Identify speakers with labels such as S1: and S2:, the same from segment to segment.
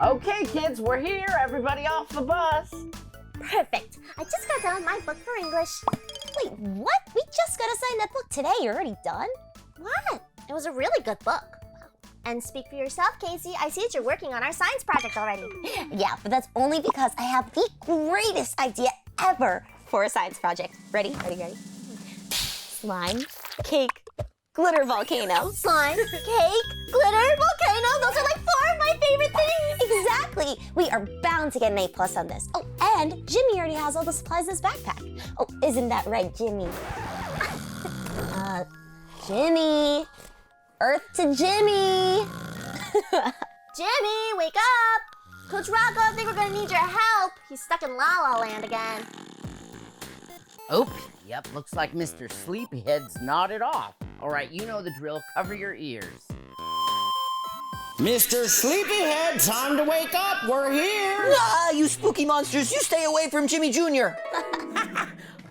S1: Okay, kids, we're here. Everybody off the bus.
S2: Perfect. I just got done with my book for English.
S3: Wait, what? We just got assigned that book today. You're already done?
S2: What? It was a really good book. And speak for yourself, Casey. I see that you're working on our science project already.
S3: Yeah, but that's only because I have the greatest idea ever for a science project. Ready? Slime, cake, glitter volcano.
S2: Slime, cake, glitter, volcano. Those are like 4 of my favorite things.
S3: Exactly. We are bound to get an A+ on this. Oh, and Jimmy already has all the supplies in his backpack. Oh, isn't that right, Jimmy? Jimmy. Earth to Jimmy.
S2: Jimmy, wake up. Coach Rocco, I think we're gonna need your help. He's stuck in La La Land again.
S1: Oh, yep, looks like Mr. Sleepyhead's nodded off. All right, you know the drill. Cover your ears. Mr. Sleepyhead, time to wake up. We're here.
S4: Ah, you spooky monsters, you stay away from Jimmy Jr.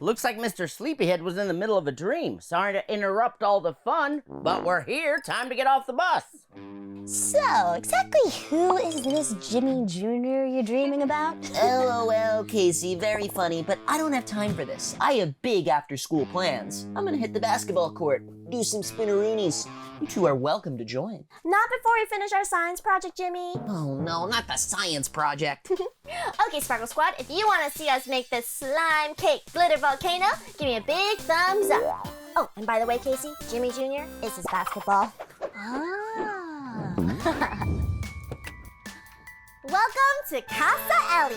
S1: Looks like Mr. Sleepyhead was in the middle of a dream. Sorry to interrupt all the fun, but we're here. Time to get off the bus.
S3: So, exactly who is this Jimmy Jr. you're dreaming about?
S4: LOL, Casey, very funny, but I don't have time for this. I have big after-school plans. I'm gonna hit the basketball court, do some spinneroonies. You two are welcome to join.
S2: Not before we finish our science project, Jimmy.
S4: Oh no, not the science project.
S2: Okay, Sparkle Squad, if you want to see us make this slime cake glitter volcano, give me a big thumbs up. Oh, and by the way, Casey, Jimmy Jr. is his basketball.
S3: Ah.
S2: Welcome to Casa Ellie.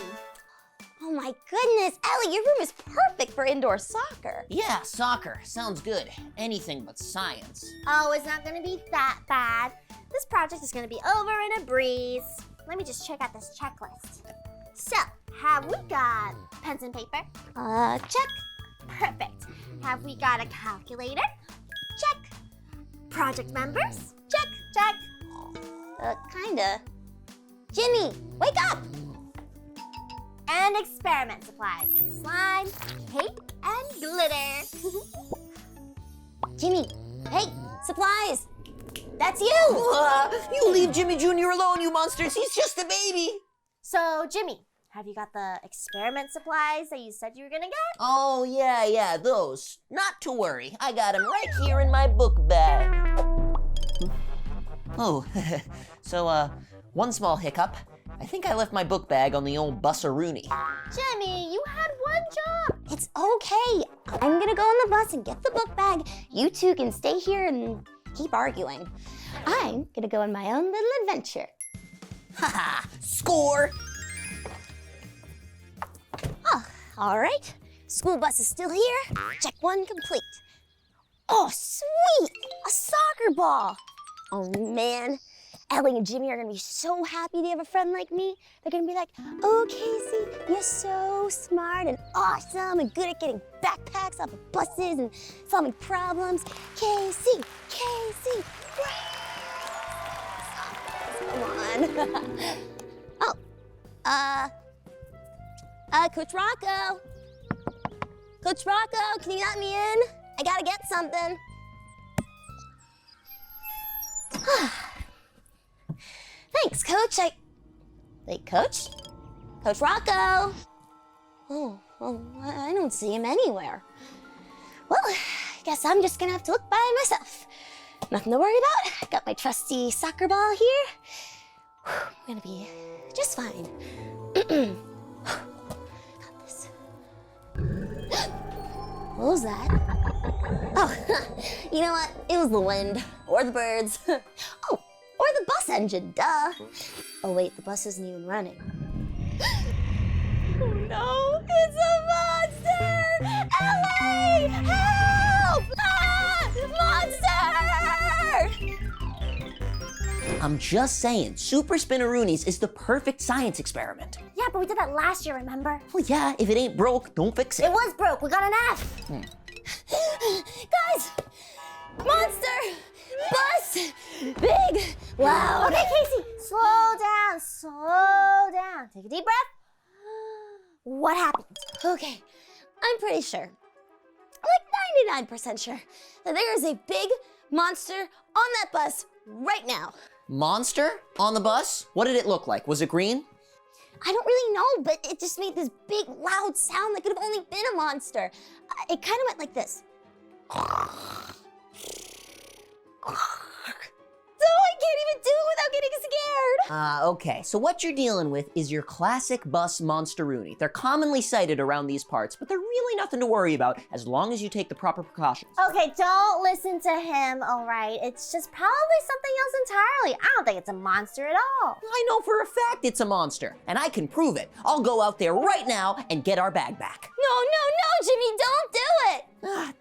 S3: Oh my goodness, Ellie, your room is perfect for indoor soccer.
S4: Yeah, soccer, sounds good. Anything but science.
S2: Oh, it's not going to be that bad. This project is going to be over in a breeze. Let me just check out this checklist. So, have we got pens and paper?
S3: Check.
S2: Perfect. Have we got a calculator? Check. Project members? Check, check.
S3: Kinda. Jimmy, wake up!
S2: And experiment supplies. Slime, cake, and glitter.
S3: Jimmy, hey, supplies. That's you!
S4: You leave Jimmy Jr. alone, you monsters. He's just a baby.
S2: So, Jimmy, have you got the experiment supplies that you said you were gonna get?
S4: Oh, yeah, those. Not to worry. I got them right here in my book bag. Oh, so, one small hiccup. I think I left my book bag on the old Busaroonie.
S2: Jimmy, you had one job.
S3: It's okay. I'm gonna go on the bus and get the book bag. You two can stay here and keep arguing. I'm gonna go on my own little adventure.
S4: Haha, score!
S3: Oh, all right. School bus is still here. Check 1 complete. Oh, sweet! A soccer ball. Oh, man. Ellie and Jimmy are gonna be so happy to have a friend like me. They're gonna be like, oh, Casey, you're so smart and awesome and good at getting backpacks off of buses and solving problems. Casey, come on. Oh, Coach Rocco. Coach Rocco, can you let me in? I gotta get something. Thanks, Coach. Wait, Coach? Coach Rocco? Oh, I don't see him anywhere. Well, I guess I'm just gonna have to look by myself. Nothing to worry about. Got my trusty soccer ball here. I'm gonna be just fine. Got this. What was that? Oh, you know what? It was the wind, or the birds. Oh, or the bus engine, duh. Oh wait, the bus isn't even running. Oh no, it's a monster! Ellie, help! Ah, monster!
S4: I'm just saying, Super Spinneroonies is the perfect science experiment.
S2: Yeah, but we did that last year, remember?
S4: Well, yeah, if it ain't broke, don't fix it.
S2: It was broke. We got an F.
S3: Guys, monster, bus, big, loud.
S2: Okay, Casey, slow down. Take a deep breath. What happened?
S3: Okay, I'm pretty sure, like 99% sure, that there is a big monster on that bus right now.
S4: Monster on the bus? What did it look like? Was it green?
S3: I don't really know, but it just made this big, loud sound that could have only been a monster. It kind of went like this. So I can't even do it without getting scared.
S4: Okay, so what you're dealing with is your classic bus Monsteroonie. They're commonly sighted around these parts, but they're really nothing to worry about as long as you take the proper precautions.
S2: Okay, don't listen to him, all right? It's just probably something else entirely. I don't think it's a monster at all.
S4: I know for a fact it's a monster, and I can prove it. I'll go out there right now and get our bag back.
S3: No, Jimmy, don't do it.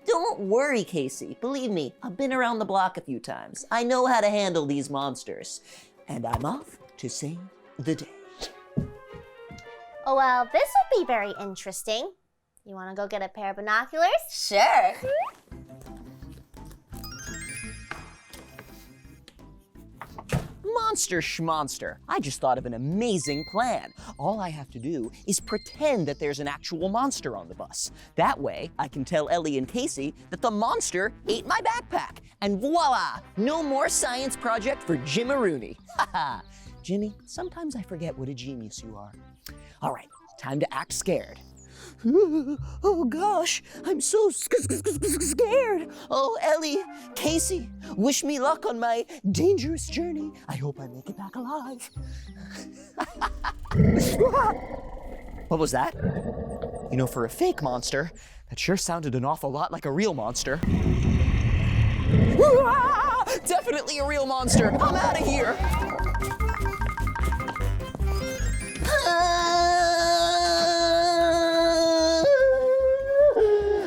S4: Don't worry, Casey. Believe me, I've been around the block a few times. I know how to handle these monsters. And I'm off to save the day.
S2: Oh, well, this will be very interesting. You want to go get a pair of binoculars?
S3: Sure.
S4: Monster schmonster. I just thought of an amazing plan. All I have to do is pretend that there's an actual monster on the bus. That way, I can tell Ellie and Casey that the monster ate my backpack. And voila, no more science project for Jimaroonie. Haha. Jimmy, sometimes I forget what a genius you are. All right, time to act scared. Oh gosh, I'm so scared. Oh, Ellie, Casey, wish me luck on my dangerous journey. I hope I make it back alive. What was that? You know, for a fake monster, that sure sounded an awful lot like a real monster. Definitely a real monster. I'm out of here.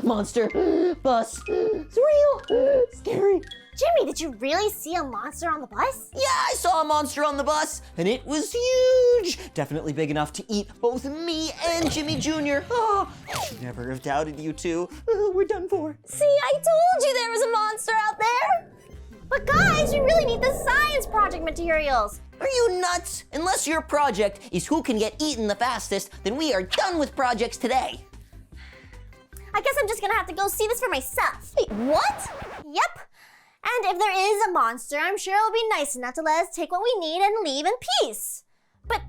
S4: Monster bus. It's real. Scary.
S2: Jimmy, did you really see a monster on the bus?
S4: Yeah, I saw a monster on the bus, and it was huge. Definitely big enough to eat both me and Jimmy Jr. Oh, I should never have doubted you two. We're done for.
S3: See, I told you there was a monster out there.
S2: But guys, we really need the science project materials.
S4: Are you nuts? Unless your project is who can get eaten the fastest, then we are done with projects today.
S2: I guess I'm just gonna have to go see this for myself.
S3: Wait, what?
S2: Yep. And if there is a monster, I'm sure it'll be nice enough to let us take what we need and leave in peace. But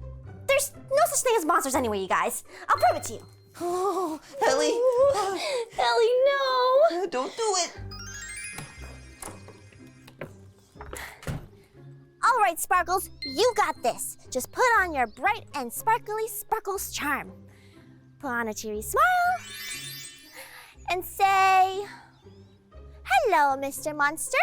S2: there's no such thing as monsters anyway, you guys. I'll prove it to you.
S4: Oh, Ellie.
S3: Ellie, no.
S4: Don't do it.
S2: All right, Sparkles, you got this. Just put on your bright and sparkly Sparkles charm. Put on a cheery smile and say, "Hello, Mr. Monster,"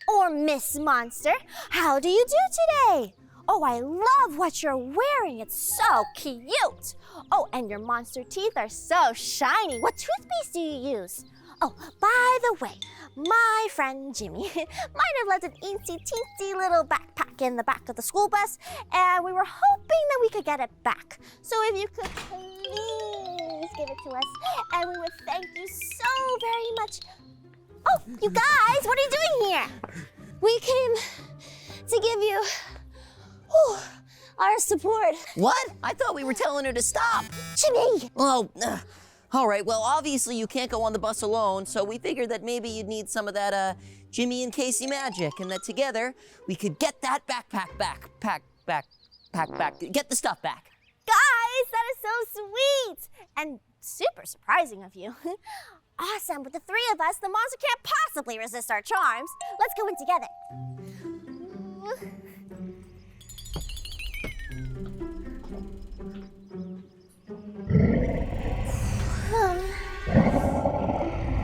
S2: or "Miss Monster. How do you do today? Oh, I love what you're wearing. It's so cute. Oh, and your monster teeth are so shiny. What toothpaste do you use? Oh, by the way, my friend Jimmy might have left an eensy-teensy little backpack in the back of the school bus, and we were hoping that we could get it back. So if you could please give it to us, and we would thank you so very much. Oh, you guys, what are you doing here?
S3: We came to give you our support.
S4: What? I thought we were telling her to stop.
S3: Jimmy!
S4: Oh, all right. Well, obviously you can't go on the bus alone, so we figured that maybe you'd need some of that Jimmy and Casey magic, and that together we could get that backpack back. Get the stuff back.
S2: Guys, that is so sweet and super surprising of you. Awesome. With the three of us, the monster can't possibly resist our charms. Let's go in together.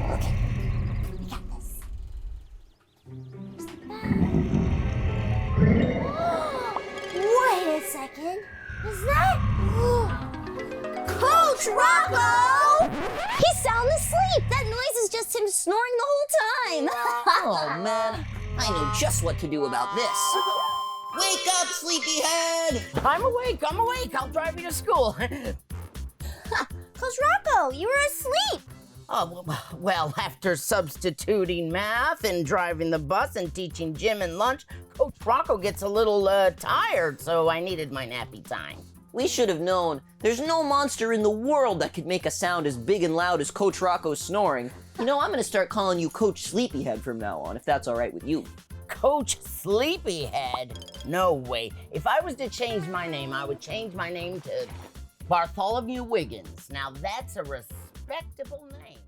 S2: Okay, we got this. Wait a second. Is that Coach Rocco?
S3: He's sound asleep. That noise is just him snoring the whole time.
S4: Oh, man. I know just what to do about this. Wake up, sleepyhead!
S1: I'm awake. I'll drive you to school.
S2: Coach Rocco, you were asleep.
S1: Oh, well, after substituting math and driving the bus and teaching gym and lunch, Coach Rocco gets a little tired, so I needed my nappy time.
S4: We should have known. There's no monster in the world that could make a sound as big and loud as Coach Rocco's snoring. You know, I'm gonna start calling you Coach Sleepyhead from now on, if that's all right with you.
S1: Coach Sleepyhead? No way. If I was to change my name, I would change my name to Bartholomew Wiggins. Now that's a respectable name.